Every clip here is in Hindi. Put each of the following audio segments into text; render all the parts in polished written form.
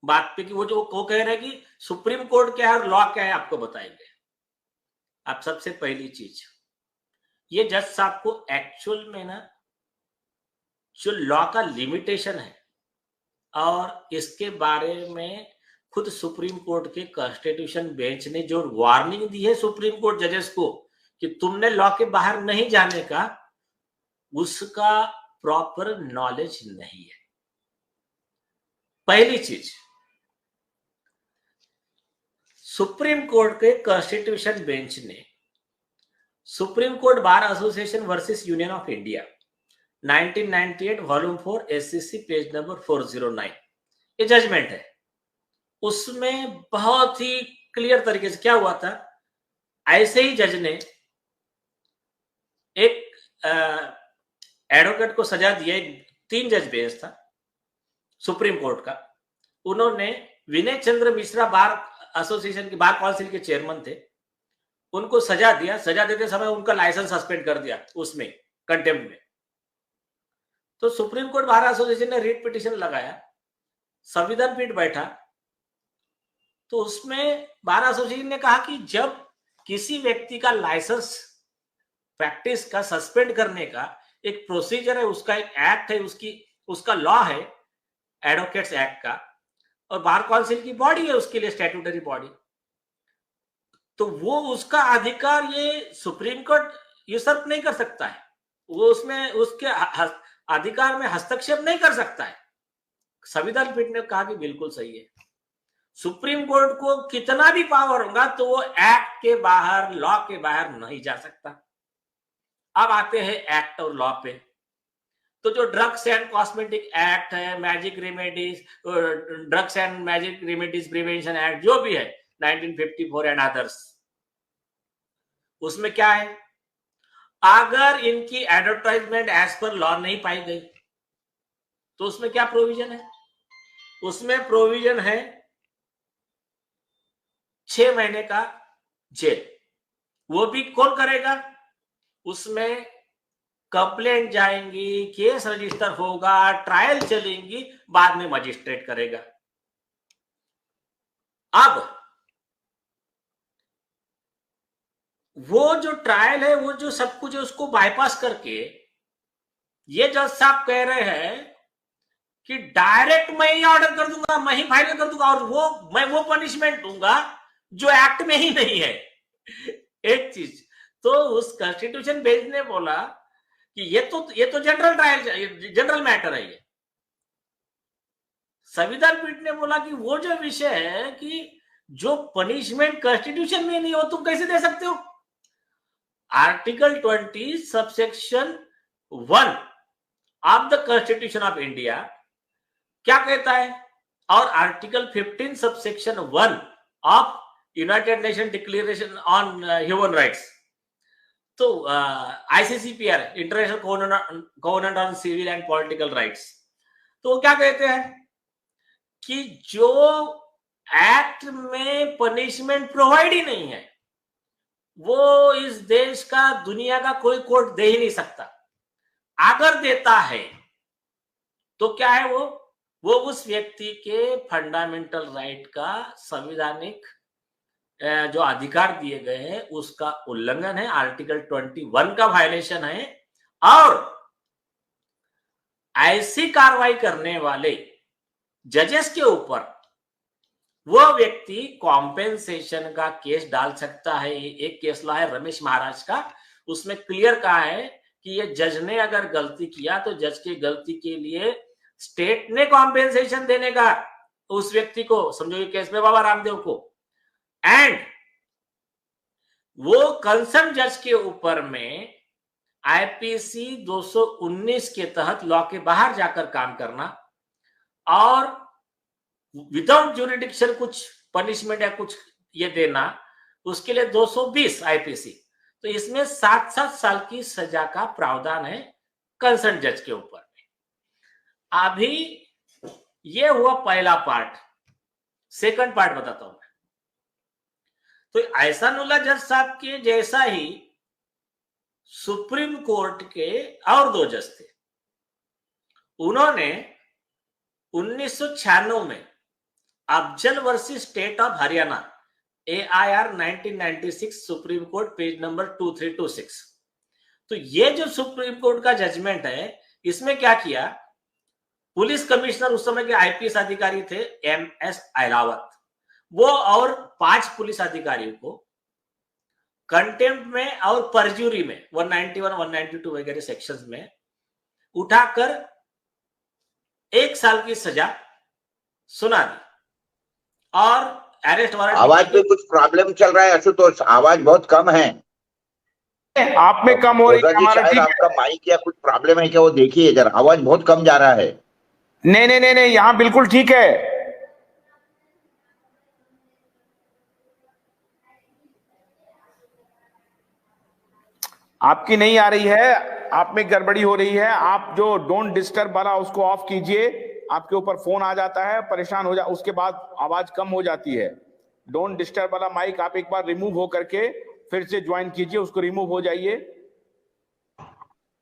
बात पे कि वो कह रहे हैं कि सुप्रीम कोर्ट क्या है और लॉ क्या है आपको बताएंगे। अब सबसे पहली चीज, ये जज साहब को एक्चुअल में ना जो लॉ का लिमिटेशन है और इसके बारे में खुद सुप्रीम कोर्ट के कॉन्स्टिट्यूशन बेंच ने जो वार्निंग दी है सुप्रीम कोर्ट जजेस को कि तुमने लॉ के बाहर नहीं जाने का, उसका प्रॉपर नॉलेज नहीं है। पहली चीज, सुप्रीम कोर्ट के कॉन्स्टिट्यूशन बेंच ने supreme court bar association versus union of India 1998 volume 4 SCC page number 409, ये जजमेंट है। उसमें बहुत ही क्लियर तरीके से क्या हुआ था, ऐसे ही जज ने एक एडवोकेट को सजा दिया, 3 जज बेंच था सुप्रीम कोर्ट का, उन्होंने विनय चंद्र मिश्रा बार एसोसिएशन की बार काउंसिल के चेयरमैन थे, उनको सजा दिया। सजा देते समय उनका लाइसेंस सस्पेंड कर दिया उसमें कंटेम्प्ट में। तो सुप्रीम कोर्ट बार एसोसिएशन ने रिट पिटीशन लगाया, संविधान पीठ बैठा, तो उसमें बार एसोसिएशन ने कहा कि जब किसी व्यक्ति का लाइसेंस प्रैक्टिस का सस्पेंड करने का एक प्रोसीजर है, उसका एक एक्ट है, उसका लॉ है एडवोकेट्स एक्ट का, और बार काउंसिल की बॉडी है उसके लिए स्टैट्यूटरी बॉडी, तो वो उसका अधिकार ये सुप्रीम कोर्ट यूसर्प नहीं कर सकता है, वो उसमें उसके अधिकार में हस्तक्षेप नहीं कर सकता है। संविधान पीठ ने कहा कि बिल्कुल सही है, सुप्रीम कोर्ट को कितना भी पावर होगा तो वो एक्ट के बाहर, लॉ के बाहर नहीं जा सकता। अब आते हैं एक्ट और लॉ पे। तो जो ड्रग्स एंड कॉस्मेटिक एक्ट है, magic remedies, drugs and magic remedies prevention act जो भी है 1954 एंड अदर्स, उसमें क्या है, अगर इनकी एडवर्टाइजमेंट एज पर लॉ नहीं पाई गई तो उसमें क्या प्रोविजन है, उसमें प्रोविजन है 6 महीने का जेल। वो भी कौन करेगा, उसमें कंप्लेंट जाएंगी, केस रजिस्टर होगा, ट्रायल चलेंगी, बाद में मजिस्ट्रेट करेगा। अब वो जो ट्रायल है, वो जो सब कुछ है, उसको बाईपास करके ये जज साहब कह रहे हैं कि डायरेक्ट मैं ही ऑर्डर कर दूंगा, मैं ही फाइनल कर दूंगा, और मैं वो पनिशमेंट दूंगा जो एक्ट में ही नहीं है। एक चीज तो उस कॉन्स्टिट्यूशन बेंच ने बोला कि ये तो जनरल ट्रायल, जनरल मैटर है ये। संविधान पीठ ने बोला कि वो जो विषय है कि जो पनिशमेंट कॉन्स्टिट्यूशन में नहीं हो, तुम कैसे दे सकते हो। Article 20 subsection 1 of the constitution of India क्या कहता है, और article 15 subsection 1 of United Nation declaration on human rights, तो ICCPR, international covenant on civil and political rights, तो क्या कहते हैं कि जो एक्ट में पनिशमेंट प्रोवाइड ही नहीं है, वो इस देश का, दुनिया का कोई कोर्ट दे ही नहीं सकता। अगर देता है तो क्या है, वो उस व्यक्ति के फंडामेंटल राइट का, संविधानिक जो अधिकार दिए गए हैं उसका उल्लंघन है, आर्टिकल 21 का वायलेशन है, और ऐसी कार्रवाई करने वाले जजेस के ऊपर वो व्यक्ति कॉम्पेंसेशन का केस डाल सकता है। एक केस ला है रमेश महाराज का, उसमें क्लियर कहा है कि ये जज ने अगर गलती किया तो जज की गलती के लिए स्टेट ने कॉम्पेंसेशन देने का उस व्यक्ति को, समझो ये केस में बाबा रामदेव को, एंड वो कंसर्न जज के ऊपर में आईपीसी 219 के तहत लॉ के बाहर जाकर काम करना और विदाउट ज्यूरिडिक्शन कुछ पनिशमेंट या कुछ ये देना, उसके लिए 220 आईपीसी, तो इसमें 7-7 साल की सजा का प्रावधान है कंसर्न जज के ऊपर। अभी ये हुआ पहला पार्ट। सेकंड पार्ट बताता हूं मैं। तो एहसानुल्लाह जज साहब के जैसा ही सुप्रीम कोर्ट के और 2 जज थे, उन्होंने 1996 में Afzal versus state of Haryana, AIR 1996, supreme court, page number 2326। तो ये जो सुप्रीम कोर्ट का जजमेंट है, इसमें क्या किया, पुलिस कमिश्नर उस समय के IPS अधिकारी थे MS अहलावत, वो और 5 पुलिस अधिकारियों को कंटेम्प्ट में और परजुरी में 191, 192 वगैरह सेक्शंस में उठाकर 1 साल की सजा सुना दी और अरेस्ट वारंट। आवाज में कुछ प्रॉब्लम चल रहा है आशुतोष, आवाज बहुत कम है। आप में कम हो रही है, हमारा ठीक है। आपका माइक या कुछ प्रॉब्लम है क्या, वो देखिए जरा, आवाज बहुत कम जा रहा है। नहीं नहीं नहीं नहीं, यहाँ बिल्कुल ठीक है। आपकी नहीं आ रही है, आप में गड़बड़ी हो रही है। आप जो डोंट डिस्टर्ब वाला उसको ऑफ कीजिए, आपके ऊपर फोन आ जाता है, परेशान हो जा, उसके बाद आवाज कम हो जाती है। डोंट डिस्टर्ब वाला माइक आप एक बार रिमूव हो करके फिर से ज्वाइन कीजिए, उसको रिमूव हो जाइए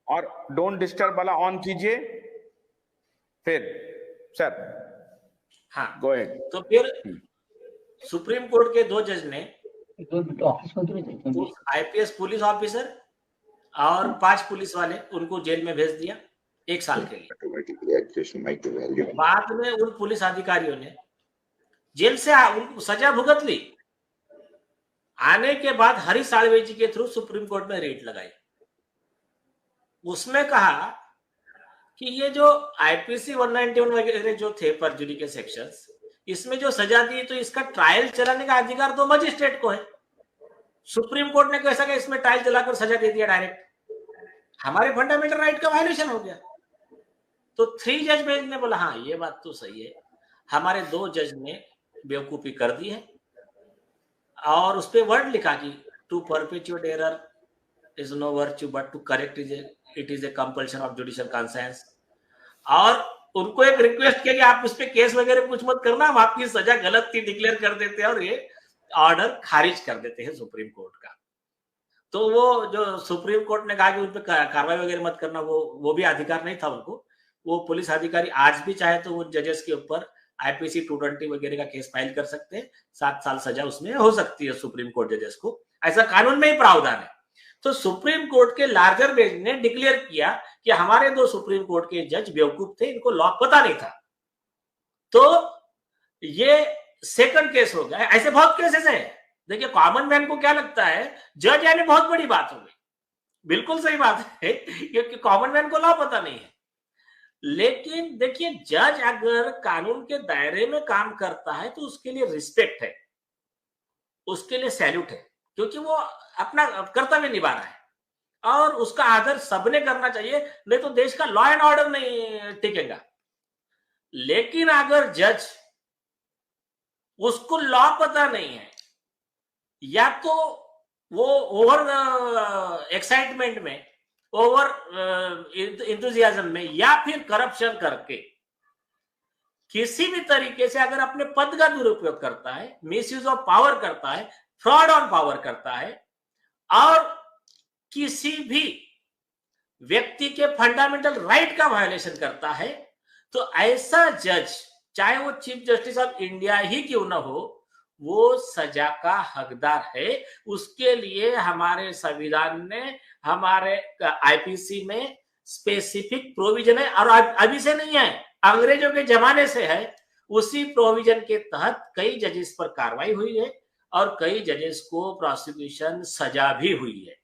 और डोंट डिस्टर्ब वाला ऑन कीजिए फिर। सर हाँ, गो अहेड। तो फिर सुप्रीम कोर्ट के 2 जज ने IPS पुलिस ऑफिसर और 5 पुलिस वाले उनको जेल में भेज दिया 1 साल के लिए। बाद में उन पुलिस अधिकारियों ने जेल से उनको सजा भुगत ली। आने के बाद हरीश साल्वे जी के थ्रू सुप्रीम कोर्ट में रेट लगाई। उसमें कहा कि ये जो IPC 191 वगैरह जो थे परजुरी के सेक्शंस, इसमें जो सजा दी तो इसका ट्रायल चलाने का अधिकार तो मजिस्ट्रेट को है। सुप्रीम कोर्ट ने कैसा कि इसमें ट्रायल चलाकर सजा दे दिया डायरेक्ट, हमारे फंडामेंटल राइट का वायलेशन हो गया। तो 3 जज बेंच ने बोला हाँ ये बात तो सही है, हमारे 2 जज ने बेवकूफी कर दी है और उस पर वर्ड लिखा कि to perpetuate error is no virtue but to correct it is a compulsion of judicial conscience. और उनको एक रिक्वेस्ट किया कि आप उस पर केस वगैरह कुछ मत करना, हम आपकी सजा गलत थी डिक्लेयर कर देते हैं और ये ऑर्डर खारिज कर देते हैं सुप्रीम कोर्ट का। तो वो जो सुप्रीम कोर्ट ने कहा कि उन पर कार्रवाई वगैरह मत करना, वो भी अधिकार नहीं था उनको। वो पुलिस अधिकारी आज भी चाहे तो उन जजेस के ऊपर IPC 220 वगैरह का केस फाइल कर सकते हैं, 7 साल सजा उसमें हो सकती है सुप्रीम कोर्ट जजेस को, ऐसा कानून में ही प्रावधान है। तो सुप्रीम कोर्ट के लार्जर बेंच ने डिक्लेयर किया कि हमारे 2 सुप्रीम कोर्ट के जज बेवकूफ थे, इनको लॉ पता नहीं था। तो ये सेकंड केस हो गया। ऐसे बहुत केसेस है। देखिए कॉमन मैन को क्या लगता है जज यानी बहुत बड़ी बात हो गई, बिल्कुल सही बात है क्योंकि कॉमन मैन को लॉ पता नहीं है। लेकिन देखिए जज अगर कानून के दायरे में काम करता है तो उसके लिए रिस्पेक्ट है, उसके लिए सैल्यूट है, क्योंकि वो अपना कर्तव्य निभा रहा है और उसका आदर सबने करना चाहिए, नहीं तो देश का लॉ एंड ऑर्डर नहीं टिकेगा। लेकिन अगर जज उसको लॉ पता नहीं है या तो वो ओवर एक्साइटमेंट में, ओवर इंथुजियाज्म में या फिर करप्शन करके किसी भी तरीके से अगर अपने पद का दुरुपयोग करता है, मिसयूज ऑफ पावर करता है, फ्रॉड ऑन पावर करता है और किसी भी व्यक्ति के फंडामेंटल राइट का वायलेशन करता है, तो ऐसा जज चाहे वो चीफ जस्टिस ऑफ इंडिया ही क्यों ना हो, वो सजा का हकदार है। उसके लिए हमारे संविधान ने, हमारे IPC में स्पेसिफिक प्रोविजन है और अभी से नहीं है, अंग्रेजों के जमाने से है। उसी प्रोविजन के तहत कई जजेस पर कार्रवाई हुई है और कई जजेस को प्रोसिक्यूशन सजा भी हुई है।